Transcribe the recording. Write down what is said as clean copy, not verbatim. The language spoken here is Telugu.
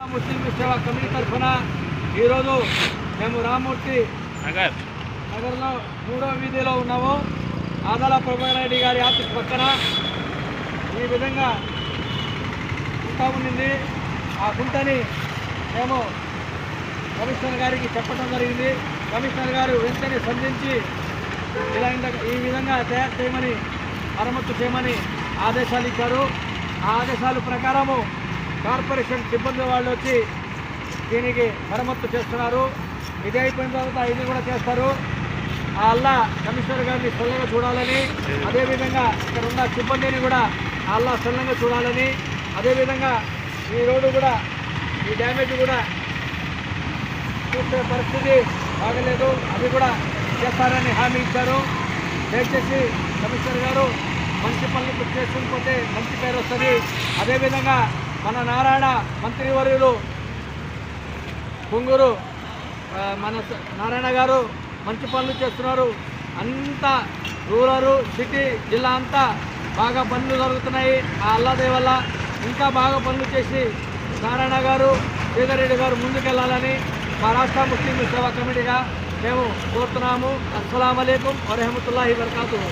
ముస్లిం సేవా కమిటీ తరఫున ఈరోజు మేము రామ్మూర్తి నగర్లో 3వ వీధిలో ఉన్నాము. ఆదాల ప్రభారెడ్డి గారి ఆఫీస్ పక్కన ఈ విధంగా కుంట ఉండింది. ఆ కుంటని మేము కమిషనర్ గారికి చెప్పడం జరిగింది. కమిషనర్ గారు వెంటనే స్పందించి ఈ విధంగా తయారు చేయమని మరమ్మతు చేయమని ఆదేశాలు ఇచ్చారు. ఆ ఆదేశాల ప్రకారము కార్పొరేషన్ సిబ్బంది వాళ్ళు వచ్చి దీనికి మరమ్మతు చేస్తున్నారు. ఇది అయిపోయిన తర్వాత ఇది కూడా చేస్తారు. ఆ అల్లా కమిషనర్ గారిని చల్లగా చూడాలని, అదేవిధంగా ఇక్కడ ఉన్న సిబ్బందిని కూడా అల్లా చల్లంగా చూడాలని, అదేవిధంగా ఈ రోడ్డు కూడా ఈ డ్యామేజ్ కూడా చూసే పరిస్థితి బాగలేదు, అది కూడా చేస్తారని హామీ ఇచ్చారు. దయచేసి కమిషనర్ గారు మంచి పనులు చేసుకుంటే మంచి పేరు వస్తుంది. అదేవిధంగా మన నారాయణ మంత్రివర్యులు పొంగూరు మన నారాయణ గారు మంచి పనులు చేస్తున్నారు. అంతా రూరల్ సిటీ జిల్లా అంతా బాగా పనులు జరుగుతున్నాయి. ఆ అల్లాదే వల్ల ఇంకా బాగా పనులు చేసి నారాయణ గారు శ్రీధర్రెడ్డి గారు ముందుకెళ్లాలని మా రాష్ట్ర ముస్లిం సేవా కమిటీగా మేము కోరుతున్నాము. అస్సలాము అలైకుం వరహమతుల్లాహి వబరకాతుహు.